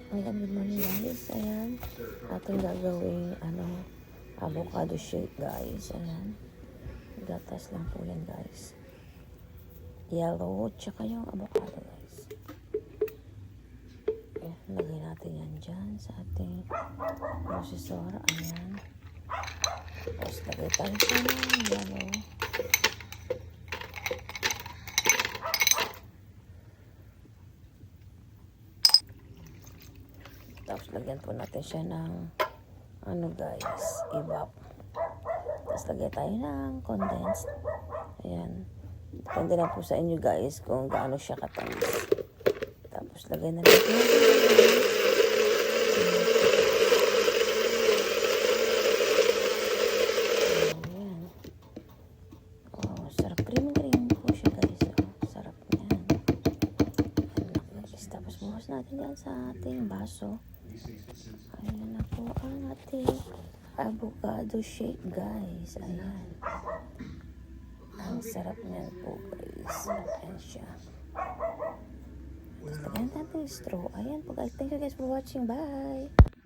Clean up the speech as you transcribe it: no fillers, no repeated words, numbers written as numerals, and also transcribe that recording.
Ayan, good morning guys. Ayan, ating gagawing avocado shake guys. Ayan, gatas lang po yan guys. Yellow, tsaka yung avocado guys. Ayan, lagay natin yan dyan sa ating processor. Ayan. Tapos lagay tayo sa yellow. Tapos lagyan po natin siya ng guys, evap. Tapos lagyan tayo ng condensed. Ayan. Depende na po sa inyo guys kung gaano siya katamis. Tapos lagyan na natin. Ayan. Oh, sarap. Creamy po siya guys. Oh, sarap niyan. Ayan guys. Tapos buhos natin yan sa ating baso. Ayan na po ang ating avocado shake guys. Ayan. Ang sarap niyan po guys. Ayan siya. Tapos lagyan natin yung straw. Ayan po guys. Thank you guys for watching. Bye!